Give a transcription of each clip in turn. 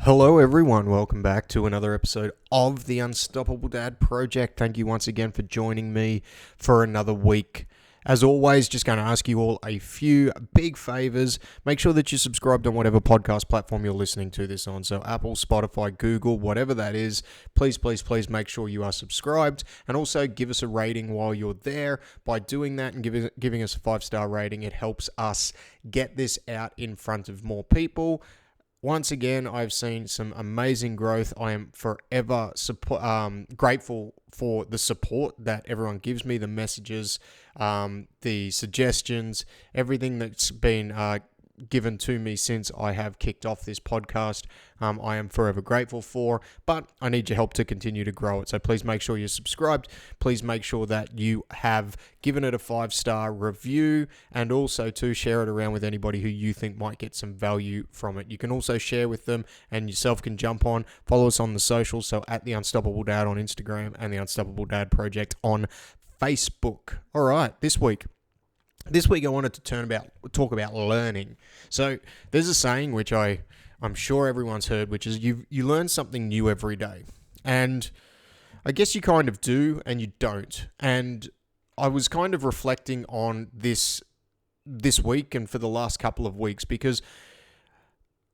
Hello, everyone. Welcome back to another episode of the Unstoppable Dad Project. Thank you once again for joining me for another week. As always, just going to ask you all a few big favors. Make sure that you're subscribed on whatever podcast platform you're listening to this on. So Apple, Spotify, Google, whatever that is, please make sure you are subscribed. And also give us a rating while you're there. By doing that and giving us a 5-star rating, it helps us get this out in front of more people. Once again, I've seen some amazing growth. I am forever grateful for the support that everyone gives me, the messages, the suggestions, everything that's been given to me since I have kicked off this podcast. I am forever grateful for, but I need your help to continue to grow it. So please make sure you're subscribed. Please make sure that you have given it a 5-star review, and also to share it around with anybody who you think might get some value from it. You can also share with them, and yourself can jump on, follow us on the socials. So at the Unstoppable Dad on Instagram and the Unstoppable Dad Project on Facebook. All right, this week I wanted to talk about learning. So there's a saying which I'm sure everyone's heard, which is you learn something new every day. And I guess you kind of do and you don't. And I was kind of reflecting on this week and for the last couple of weeks, because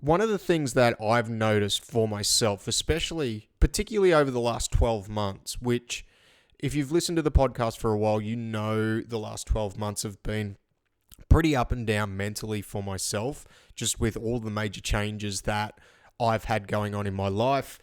one of the things that I've noticed for myself, particularly over the last 12 months, which if you've listened to the podcast for a while, you know the last 12 months have been pretty up and down mentally for myself, just with all the major changes that I've had going on in my life.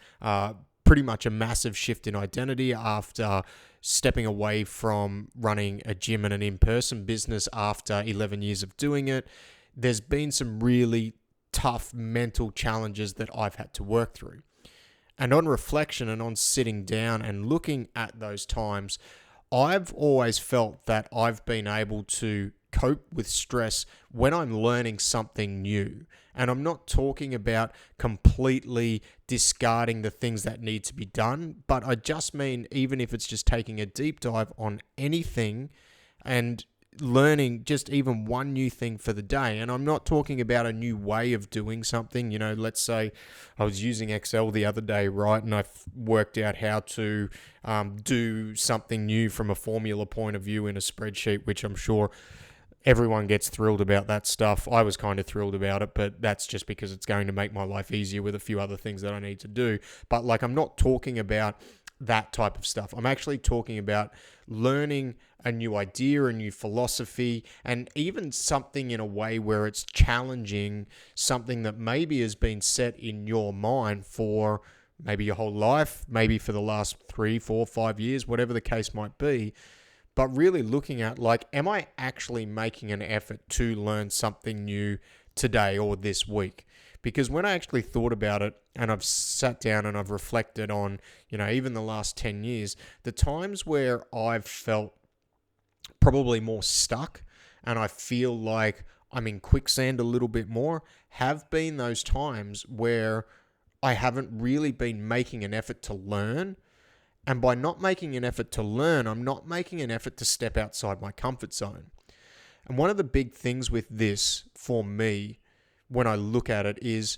Pretty much a massive shift in identity after stepping away from running a gym and an in-person business after 11 years of doing it. There's been some really tough mental challenges that I've had to work through. And on reflection and on sitting down and looking at those times, I've always felt that I've been able to cope with stress when I'm learning something new. And I'm not talking about completely discarding the things that need to be done, but I just mean even if it's just taking a deep dive on anything and learning just even one new thing for the day. And I'm not talking about a new way of doing something. Let's say I was using Excel the other day, right? And I worked out how to do something new from a formula point of view in a spreadsheet, which I'm sure everyone gets thrilled about that stuff. I was kind of thrilled about it, but that's just because it's going to make my life easier with a few other things that I need to do. But I'm not talking about that type of stuff. I'm actually talking about learning a new idea, a new philosophy, and even something in a way where it's challenging something that maybe has been set in your mind for maybe your whole life, maybe for the last 3, 4, 5 years, whatever the case might be. But really looking at am I actually making an effort to learn something new today or this week? Because when I actually thought about it and I've sat down and I've reflected on, even the last 10 years, the times where I've felt probably more stuck and I feel like I'm in quicksand a little bit more have been those times where I haven't really been making an effort to learn. And by not making an effort to learn, I'm not making an effort to step outside my comfort zone. And one of the big things with this for me, when I look at it, is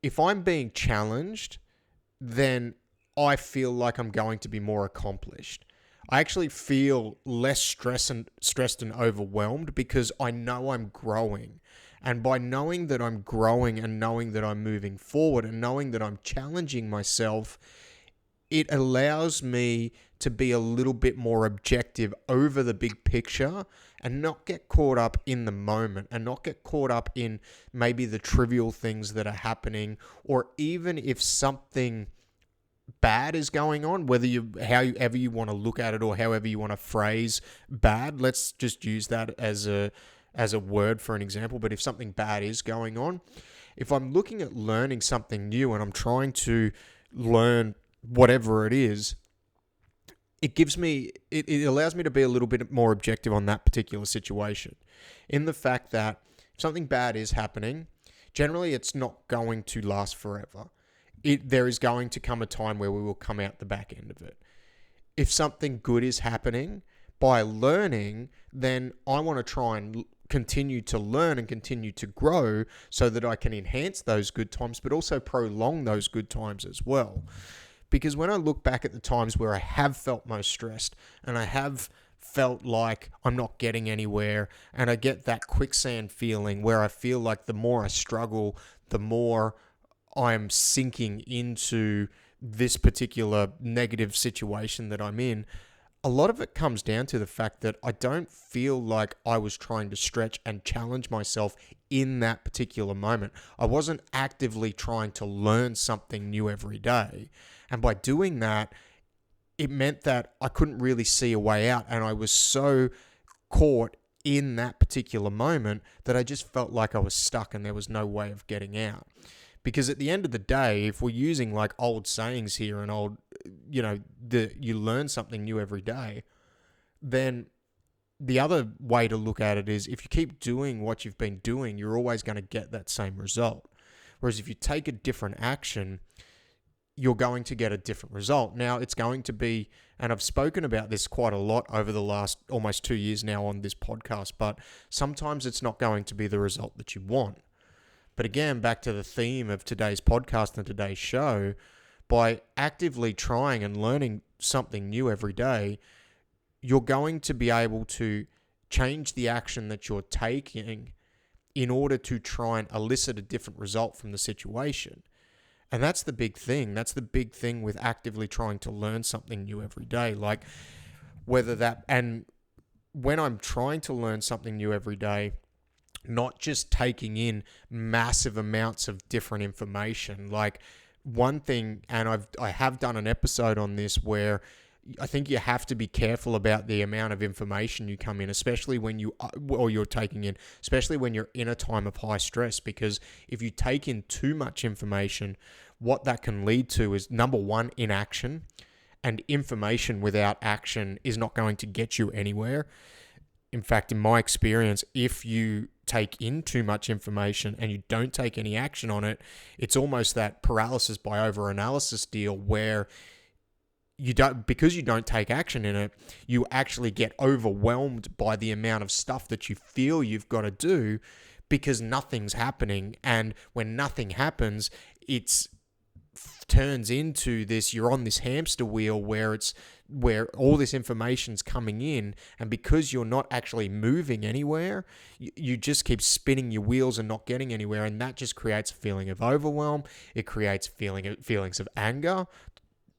if I'm being challenged, then I feel like I'm going to be more accomplished. I actually feel less stressed and overwhelmed because I know I'm growing. And by knowing that I'm growing and knowing that I'm moving forward and knowing that I'm challenging myself, it allows me to be a little bit more objective over the big picture and not get caught up in the moment and not get caught up in maybe the trivial things that are happening, or even if something bad is going on, however you want to look at it or however you want to phrase bad. Let's just use that as a word for an example. But if something bad is going on, if I'm looking at learning something new and I'm trying to learn whatever it is, it allows me to be a little bit more objective on that particular situation, in the fact that if something bad is happening, generally it's not going to last forever. There is going to come a time where we will come out the back end of it. If something good is happening, by learning, then I want to try and continue to learn and continue to grow so that I can enhance those good times, but also prolong those good times as well. Because when I look back at the times where I have felt most stressed and I have felt like I'm not getting anywhere, and I get that quicksand feeling where I feel like the more I struggle, the more I'm sinking into this particular negative situation that I'm in, a lot of it comes down to the fact that I don't feel like I was trying to stretch and challenge myself in that particular moment. I wasn't actively trying to learn something new every day. And by doing that, it meant that I couldn't really see a way out. And I was so caught in that particular moment that I just felt like I was stuck and there was no way of getting out. Because at the end of the day, if we're using like old sayings here and old, you learn something new every day, then the other way to look at it is if you keep doing what you've been doing, you're always going to get that same result. Whereas if you take a different action, you're going to get a different result. Now, it's going to be, and I've spoken about this quite a lot over the last almost 2 years now on this podcast, but sometimes it's not going to be the result that you want. But again, back to the theme of today's podcast and today's show, by actively trying and learning something new every day, you're going to be able to change the action that you're taking in order to try and elicit a different result from the situation. And that's the big thing. That's the big thing with actively trying to learn something new every day. Like and when I'm trying to learn something new every day, not just taking in massive amounts of different information. Like one thing, and I have done an episode on this where I think you have to be careful about the amount of information you come in, especially when you're taking in, especially when you're in a time of high stress, because if you take in too much information, what that can lead to is, number one, inaction, and information without action is not going to get you anywhere. In fact, in my experience, if you take in too much information and you don't take any action on it, it's almost that paralysis by overanalysis deal where because you don't take action in it, you actually get overwhelmed by the amount of stuff that you feel you've got to do because nothing's happening. And when nothing happens, it's turns into this, you're on this hamster wheel where all this information's coming in, and because you're not actually moving anywhere, you just keep spinning your wheels and not getting anywhere, and that just creates a feeling of overwhelm. It creates feelings of anger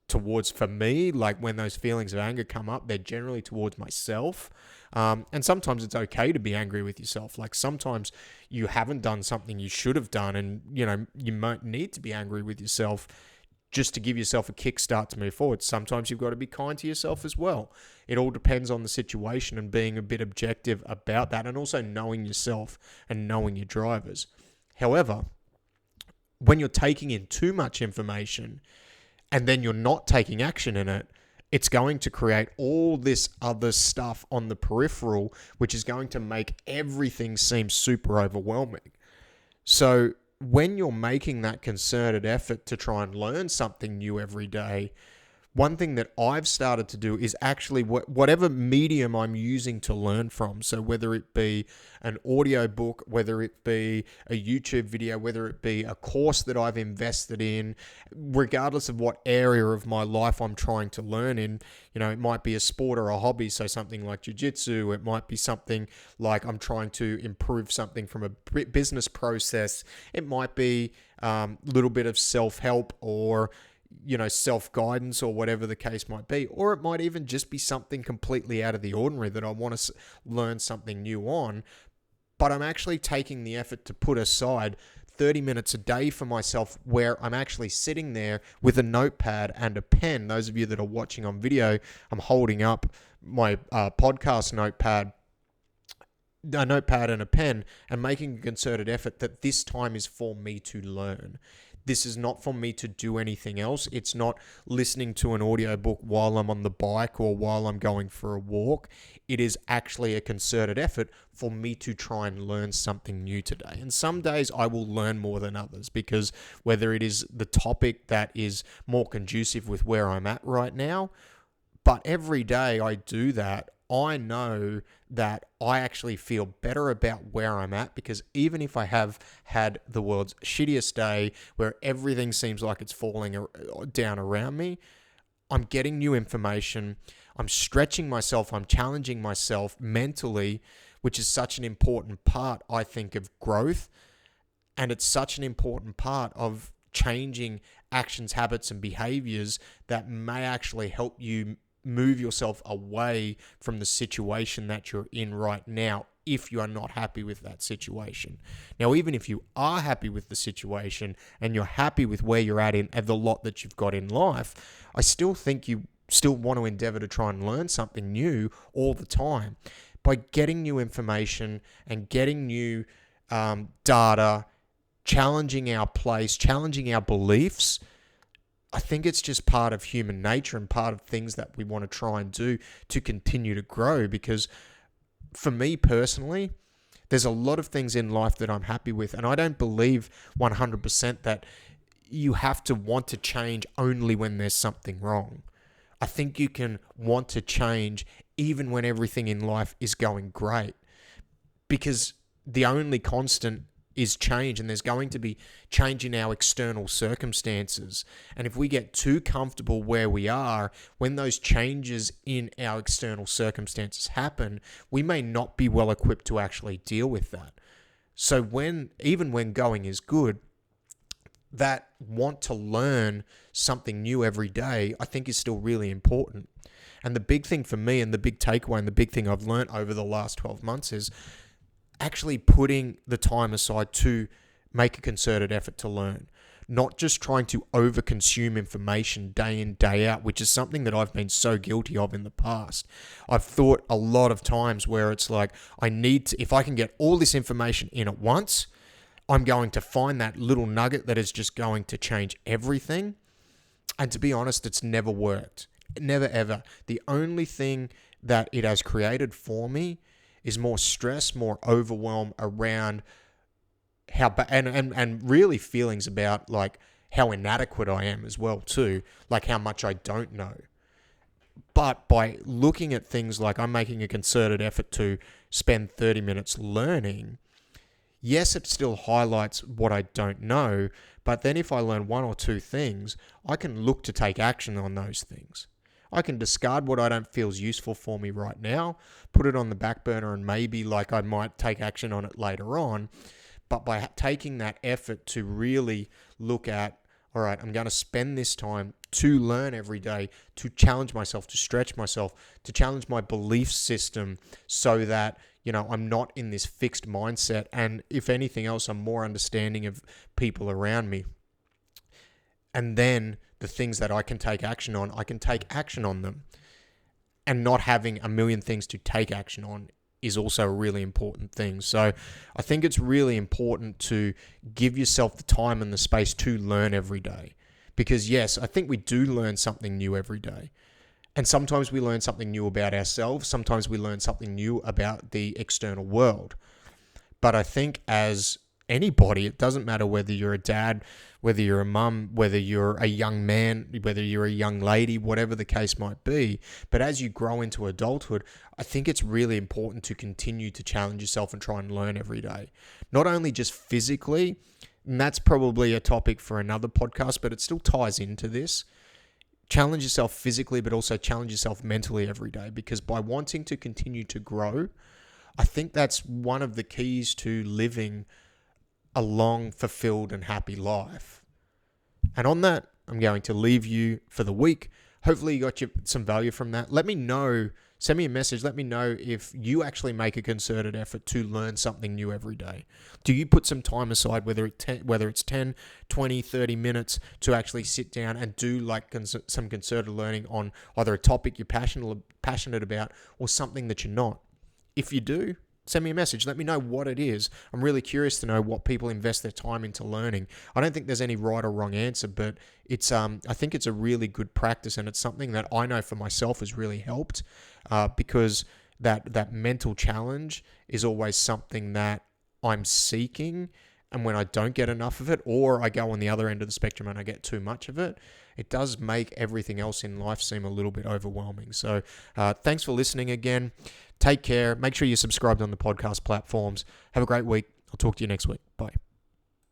towards, for me, like when those feelings of anger come up, they're generally towards myself. And sometimes it's okay to be angry with yourself. Like sometimes you haven't done something you should have done, and you might need to be angry with yourself just to give yourself a kickstart to move forward. Sometimes you've got to be kind to yourself as well. It all depends on the situation and being a bit objective about that, and also knowing yourself and knowing your drivers. However, when you're taking in too much information and then you're not taking action in it, it's going to create all this other stuff on the peripheral, which is going to make everything seem super overwhelming. So when you're making that concerted effort to try and learn something new every day, one thing that I've started to do is actually whatever medium I'm using to learn from, so whether it be an audio book, whether it be a YouTube video, whether it be a course that I've invested in, regardless of what area of my life I'm trying to learn in, it might be a sport or a hobby, so something like jiu-jitsu, it might be something like I'm trying to improve something from a business process, it might be a little bit of self-help or self-guidance or whatever the case might be. Or it might even just be something completely out of the ordinary that I want to learn something new on, but I'm actually taking the effort to put aside 30 minutes a day for myself where I'm actually sitting there with a notepad and a pen. Those of you that are watching on video, I'm holding up my podcast notepad, a notepad and a pen, and making a concerted effort that this time is for me to learn. This is not for me to do anything else. It's not listening to an audiobook while I'm on the bike or while I'm going for a walk. It is actually a concerted effort for me to try and learn something new today. And some days I will learn more than others, because whether it is the topic that is more conducive with where I'm at right now, but every day I do that, I know that I actually feel better about where I'm at, because even if I have had the world's shittiest day where everything seems like it's falling down around me, I'm getting new information. I'm stretching myself. I'm challenging myself mentally, which is such an important part, I think, of growth. And it's such an important part of changing actions, habits, and behaviors that may actually help you move yourself away from the situation that you're in right now, if you are not happy with that situation. Now, even if you are happy with the situation and you're happy with where you're at in the lot that you've got in life, I still think you still want to endeavor to try and learn something new all the time by getting new information and getting new data, challenging our place, challenging our beliefs. I think it's just part of human nature and part of things that we want to try and do to continue to grow. Because for me personally, there's a lot of things in life that I'm happy with. And I don't believe 100% that you have to want to change only when there's something wrong. I think you can want to change even when everything in life is going great. Because the only constant is change, and there's going to be change in our external circumstances. And if we get too comfortable where we are, when those changes in our external circumstances happen, we may not be well equipped to actually deal with that. So even when going is good, that want to learn something new every day, I think is still really important. And the big thing for me, and the big takeaway, and the big thing I've learned over the last 12 months is actually putting the time aside to make a concerted effort to learn. Not just trying to overconsume information day in, day out, which is something that I've been so guilty of in the past. I've thought a lot of times where it's like, if I can get all this information in at once, I'm going to find that little nugget that is just going to change everything. And to be honest, it's never worked. Never, ever. The only thing that it has created for me is more stress, more overwhelm around and really feelings about like how inadequate I am as well too, like how much I don't know. But by looking at things like I'm making a concerted effort to spend 30 minutes learning, yes, it still highlights what I don't know, but then if I learn one or two things, I can look to take action on those things. I can discard what I don't feel is useful for me right now, put it on the back burner, and maybe like I might take action on it later on. But by taking that effort to really look at, all right, I'm going to spend this time to learn every day, to challenge myself, to stretch myself, to challenge my belief system so that, I'm not in this fixed mindset. And if anything else, I'm more understanding of people around me. And then the things that I can take action on, I can take action on them. And not having a million things to take action on is also a really important thing. So I think it's really important to give yourself the time and the space to learn every day. Because yes, I think we do learn something new every day. And sometimes we learn something new about ourselves. Sometimes we learn something new about the external world. But I think as anybody, it doesn't matter whether you're a dad, whether you're a mum, whether you're a young man, whether you're a young lady, whatever the case might be. But as you grow into adulthood, I think it's really important to continue to challenge yourself and try and learn every day. Not only just physically, and that's probably a topic for another podcast, but it still ties into this. Challenge yourself physically, but also challenge yourself mentally every day, because by wanting to continue to grow, I think that's one of the keys to living a long, fulfilled, and happy life. And on that, I'm going to leave you for the week. Hopefully you got some value from that. Let me know, send me a message. Let me know if you actually make a concerted effort to learn something new every day. Do you put some time aside, whether it's 10, 20, 30 minutes to actually sit down and do like some concerted learning on either a topic you're passionate about or something that you're not? If you do, send me a message. Let me know what it is. I'm really curious to know what people invest their time into learning. I don't think there's any right or wrong answer, but it's I think it's a really good practice, and it's something that I know for myself has really helped because that mental challenge is always something that I'm seeking and when I don't get enough of it, or I go on the other end of the spectrum and I get too much of it, it does make everything else in life seem a little bit overwhelming. So thanks for listening again. Take care. Make sure you're subscribed on the podcast platforms. Have a great week. I'll talk to you next week. Bye.